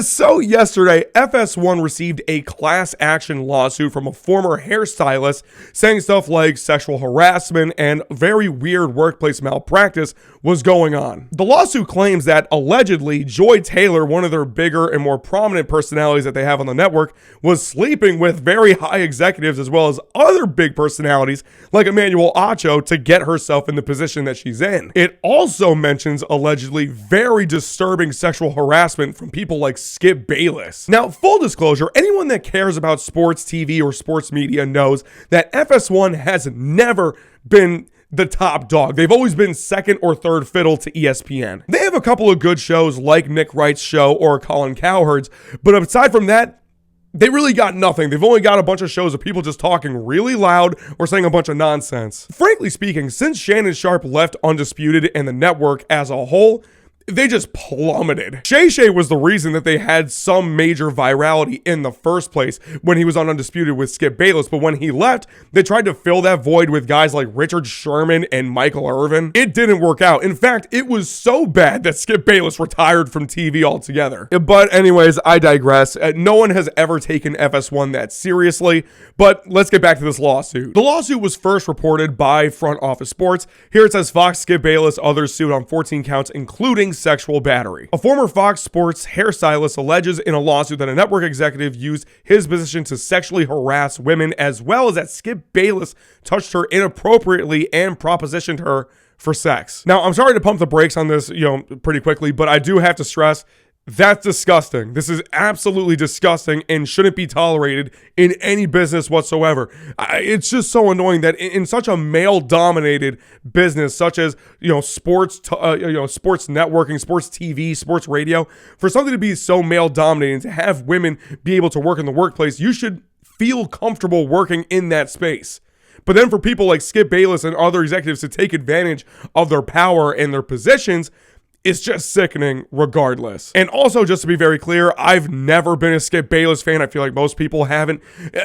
So yesterday, FS1 received a class action lawsuit from a former hairstylist saying stuff like sexual harassment and very weird workplace malpractice was going on. The lawsuit claims that allegedly Joy Taylor, one of their bigger and more prominent personalities that they have on the network, was sleeping with very high executives as well as other big personalities like Emmanuel Acho to get herself in the position that she's in. It also mentions allegedly very disturbing sexual harassment from people like Skip Bayless. Now, full disclosure, anyone that cares about sports TV or sports media knows that FS1 has never been the top dog. They've always been second or third fiddle to ESPN. They have a couple of good shows like Nick Wright's show or Colin Cowherd's, but aside from that, they really got nothing. They've only got a bunch of shows of people just talking really loud or saying a bunch of nonsense. Frankly speaking, since Shannon Sharpe left Undisputed and the network as a whole, they just plummeted. Shay was the reason that they had some major virality in the first place when he was on Undisputed with Skip Bayless, but when he left, they tried to fill that void with guys like Richard Sherman and Michael Irvin. It didn't work out. In fact, it was so bad that Skip Bayless retired from TV altogether. But anyways, I digress. No one has ever taken FS1 that seriously, but let's get back to this lawsuit. The lawsuit was first reported by Front Office Sports. Here it says Fox, Skip Bayless, others sued on 14 counts, including sexual battery. A former Fox Sports hairstylist alleges in a lawsuit that a network executive used his position to sexually harass women, as well as that Skip Bayless touched her inappropriately and propositioned her for sex. Now, I'm sorry to pump the brakes on this, pretty quickly, but I do have to stress that's disgusting. This is absolutely disgusting and shouldn't be tolerated in any business whatsoever. It's just so annoying that in such a male-dominated business, such as sports, sports networking, sports TV, sports radio, for something to be so male-dominated and to have women be able to work in the workplace, you should feel comfortable working in that space. But then for people like Skip Bayless and other executives to take advantage of their power and their positions, it's just sickening regardless. And also, just to be very clear, I've never been a Skip Bayless fan. I feel like most people haven't.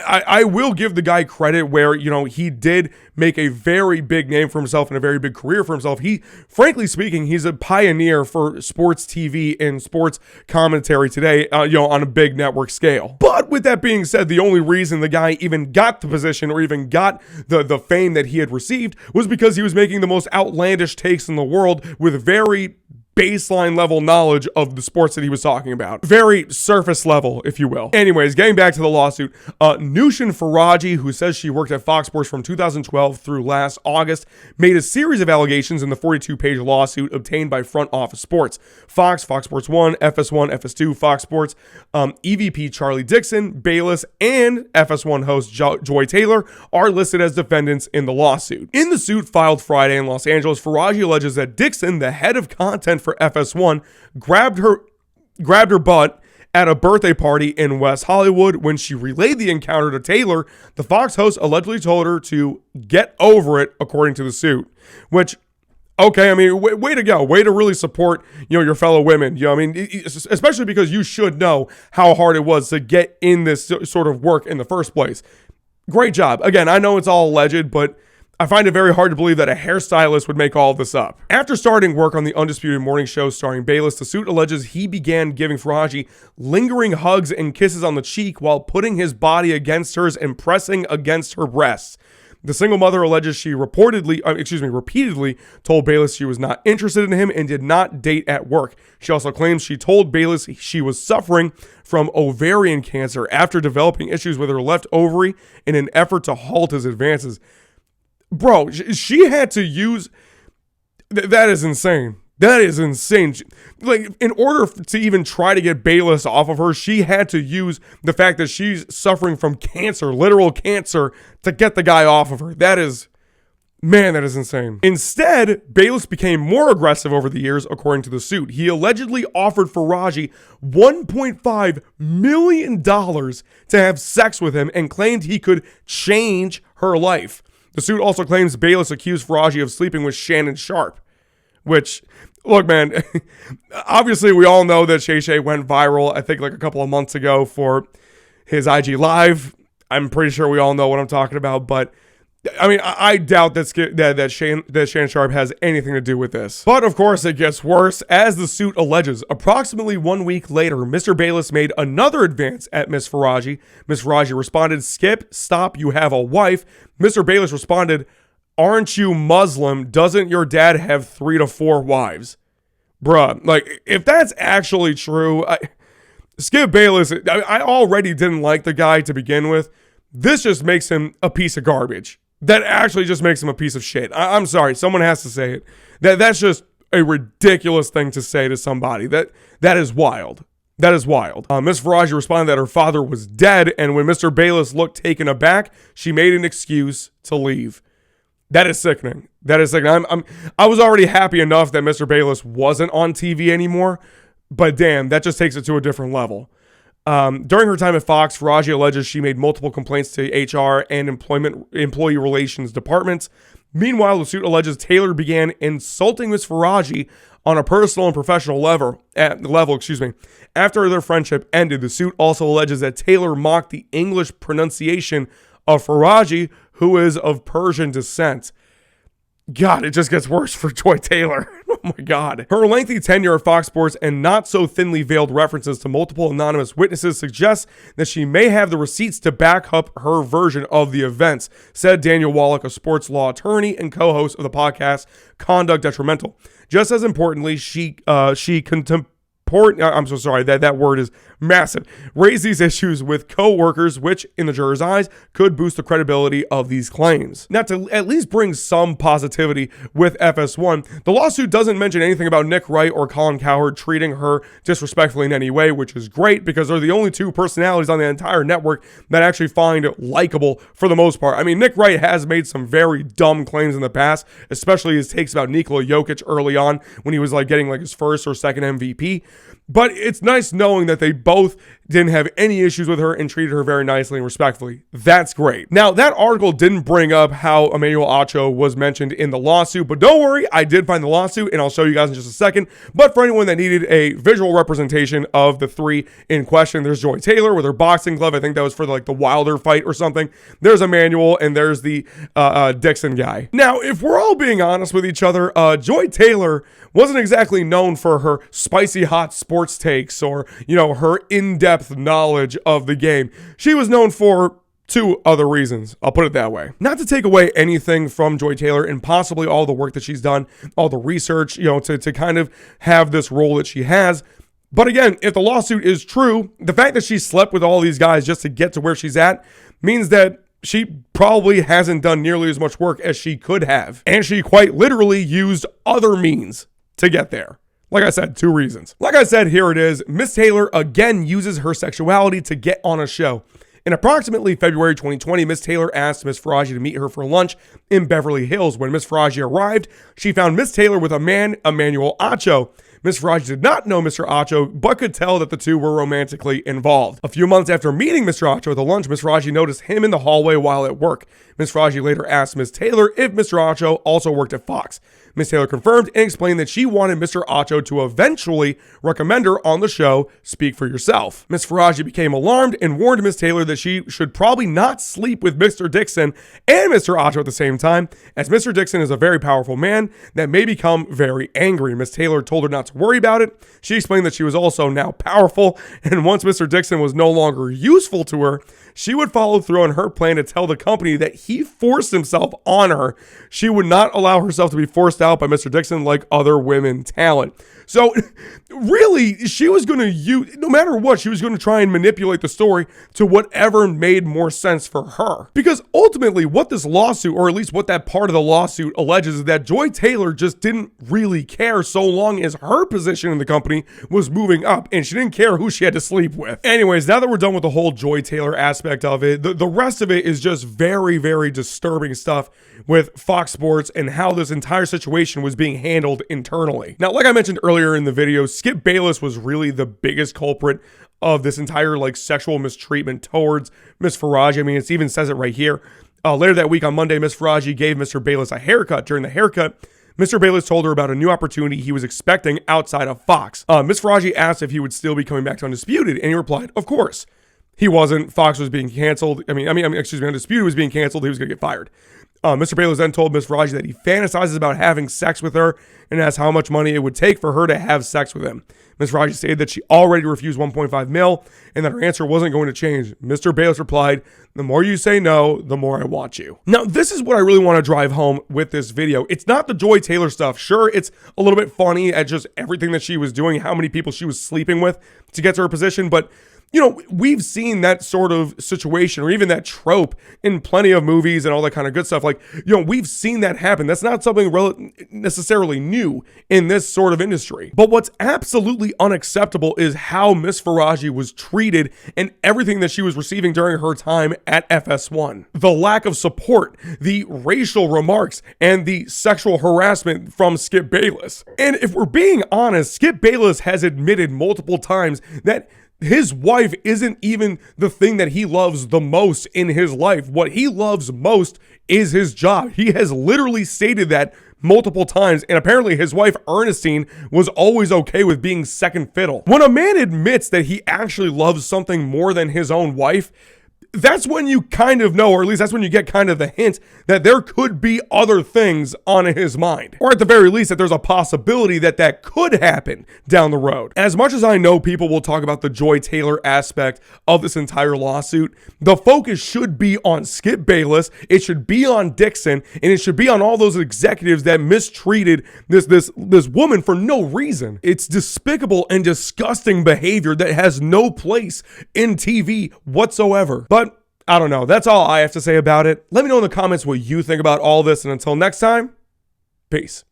I will give the guy credit where, he did make a very big name for himself and a very big career for himself. Frankly speaking, he's a pioneer for sports TV and sports commentary today, on a big network scale. But with that being said, the only reason the guy even got the position or even got the fame that he had received was because he was making the most outlandish takes in the world with very baseline level knowledge of the sports that he was talking about. Very surface level, if you will. Anyways, getting back to the lawsuit, Nushin Faraji, who says she worked at Fox Sports from 2012 through last August, made a series of allegations in the 42-page lawsuit obtained by Front Office Sports. Fox, Fox Sports 1, FS1, FS2, Fox Sports, EVP Charlie Dixon, Bayless, and FS1 host Joy Taylor are listed as defendants in the lawsuit. In the suit filed Friday in Los Angeles, Faraji alleges that Dixon, the head of content for FS1, grabbed her butt at a birthday party in West Hollywood. When she relayed the encounter to Taylor, the Fox host allegedly told her to get over it, according to the suit. Which, okay, I mean, way to go. Way to really support, your fellow women. Especially because you should know how hard it was to get in this sort of work in the first place. Great job. Again, I know it's all alleged, but I find it very hard to believe that a hairstylist would make all of this up. After starting work on the Undisputed Morning Show starring Bayless, the suit alleges he began giving Faraji lingering hugs and kisses on the cheek while putting his body against hers and pressing against her breasts. The single mother alleges she repeatedly told Bayless she was not interested in him and did not date at work. She also claims she told Bayless she was suffering from ovarian cancer after developing issues with her left ovary in an effort to halt his advances. Bro, she had to use... That is insane. That is insane. Like, in order to even try to get Bayless off of her, she had to use the fact that she's suffering from cancer, literal cancer, to get the guy off of her. That is insane. Instead, Bayless became more aggressive over the years, according to the suit. He allegedly offered Faraji $1.5 million to have sex with him and claimed he could change her life. The suit also claims Bayless accused Faraji of sleeping with Shannon Sharpe, which, look, man, obviously we all know that Shay went viral, I think like a couple of months ago for his IG Live. I'm pretty sure we all know what I'm talking about, but I mean, I doubt that Shannon Sharpe has anything to do with this. But of course, it gets worse. As the suit alleges, approximately 1 week later, Mr. Bayless made another advance at Miss Faraji. Miss Faraji responded, "Skip, stop, you have a wife." Mr. Bayless responded, "Aren't you Muslim? Doesn't your dad have 3 to 4 wives?" Bruh, like, if that's actually true, Skip Bayless, I already didn't like the guy to begin with. This just makes him a piece of garbage. That actually just makes him a piece of shit. I'm sorry, someone has to say it. That's just a ridiculous thing to say to somebody. That is wild. That is wild. Miss Faraji responded that her father was dead, and when Mr. Bayless looked taken aback, she made an excuse to leave. That is sickening. That is sickening. I was already happy enough that Mr. Bayless wasn't on TV anymore, but damn, that just takes it to a different level. During her time at Fox, Faraji alleges she made multiple complaints to HR and employee relations departments. Meanwhile, the suit alleges Taylor began insulting Miss Faraji on a personal and professional level. After their friendship ended, the suit also alleges that Taylor mocked the English pronunciation of Faraji, who is of Persian descent. God, it just gets worse for Joy Taylor. Oh my God. Her lengthy tenure at Fox Sports and not so thinly veiled references to multiple anonymous witnesses suggest that she may have the receipts to back up her version of the events, said Daniel Wallach, a sports law attorney and co-host of the podcast Conduct Detrimental. Just as importantly, I'm so sorry, that word is massive. Raise these issues with co-workers, which, in the juror's eyes, could boost the credibility of these claims. Now, to at least bring some positivity with FS1, the lawsuit doesn't mention anything about Nick Wright or Colin Cowherd treating her disrespectfully in any way, which is great because they're the only two personalities on the entire network that actually find likable for the most part. I mean, Nick Wright has made some very dumb claims in the past, especially his takes about Nikola Jokic early on when he was getting his first or second MVP. But it's nice knowing that they both didn't have any issues with her and treated her very nicely and respectfully. That's great. Now, that article didn't bring up how Emmanuel Acho was mentioned in the lawsuit, but don't worry, I did find the lawsuit and I'll show you guys in just a second. But for anyone that needed a visual representation of the three in question, there's Joy Taylor with her boxing glove. I think that was for the Wilder fight or something. There's Emmanuel and there's the Dixon guy. Now, if we're all being honest with each other, Joy Taylor wasn't exactly known for her spicy hot sports takes or, her in-depth knowledge of the game. She was known for 2 other reasons. I'll put it that way. Not to take away anything from Joy Taylor and possibly all the work that she's done, all the research, to kind of have this role that she has. But again, if the lawsuit is true, the fact that she slept with all these guys just to get to where she's at means that she probably hasn't done nearly as much work as she could have. And she quite literally used other means to get there. Like I said, 2 reasons. Like I said, here it is. Miss Taylor again uses her sexuality to get on a show. In approximately February 2020, Miss Taylor asked Miss Faraji to meet her for lunch in Beverly Hills. When Miss Faraji arrived, she found Miss Taylor with a man, Emmanuel Acho. Miss Faraji did not know Mr. Acho, but could tell that the two were romantically involved. A few months after meeting Mr. Acho at the lunch, Miss Faraji noticed him in the hallway while at work. Miss Faraji later asked Miss Taylor if Mr. Acho also worked at Fox. Miss Taylor confirmed and explained that she wanted Mr. Acho to eventually recommend her on the show Speak for Yourself. Miss Faraji became alarmed and warned Miss Taylor that she should probably not sleep with Mr. Dixon and Mr. Acho at the same time, as Mr. Dixon is a very powerful man that may become very angry. Miss Taylor told her not to worry about it. She explained that she was also now powerful, and once Mr. Dixon was no longer useful to her, she would follow through on her plan to tell the company that he forced himself on her. She would not allow herself to be forced out by Mr. Dixon like other women talent. So really, she was going to use, no matter what, she was going to try and manipulate the story to whatever made more sense for her. Because ultimately what this lawsuit, or at least what that part of the lawsuit alleges, is that Joy Taylor just didn't really care so long as her position in the company was moving up and she didn't care who she had to sleep with. Anyways, now that we're done with the whole Joy Taylor aspect of it, the rest of it is just very, very disturbing stuff with Fox Sports and how this entire situation was being handled internally. Now, like I mentioned earlier in the video, Skip Bayless was really the biggest culprit of this entire sexual mistreatment towards Miss Faraji. I mean, it even says it right here. Later that week on Monday, Miss Faraji gave Mr. Bayless a haircut. During the haircut, Mr. Bayless told her about a new opportunity he was expecting outside of Fox. Miss Faraji asked if he would still be coming back to Undisputed, and he replied, of course. He wasn't. Fox was being canceled. Undisputed was being canceled. He was going to get fired. Mr. Bayless then told Miss Raji that he fantasizes about having sex with her and asked how much money it would take for her to have sex with him. Miss Raji stated that she already refused 1.5 mil and that her answer wasn't going to change. Mr. Bayless replied, "The more you say no, the more I want you." Now, this is what I really want to drive home with this video. It's not the Joy Taylor stuff. Sure, it's a little bit funny at just everything that she was doing, how many people she was sleeping with to get to her position, but we've seen that sort of situation or even that trope in plenty of movies and all that kind of good stuff. We've seen that happen. That's not something necessarily new in this sort of industry. But what's absolutely unacceptable is how Miss Faraji was treated and everything that she was receiving during her time at FS1. The lack of support, the racial remarks, and the sexual harassment from Skip Bayless. And if we're being honest, Skip Bayless has admitted multiple times that his wife isn't even the thing that he loves the most in his life. What he loves most is his job. He has literally stated that multiple times, and apparently his wife Ernestine was always okay with being second fiddle. When a man admits that he actually loves something more than his own wife, that's when you kind of know, or at least that's when you get kind of the hint that there could be other things on his mind. Or at the very least, that there's a possibility that that could happen down the road. As much as I know people will talk about the Joy Taylor aspect of this entire lawsuit, the focus should be on Skip Bayless, it should be on Dixon, and it should be on all those executives that mistreated this woman for no reason. It's despicable and disgusting behavior that has no place in TV whatsoever. But I don't know. That's all I have to say about it. Let me know in the comments what you think about all this. And until next time, peace.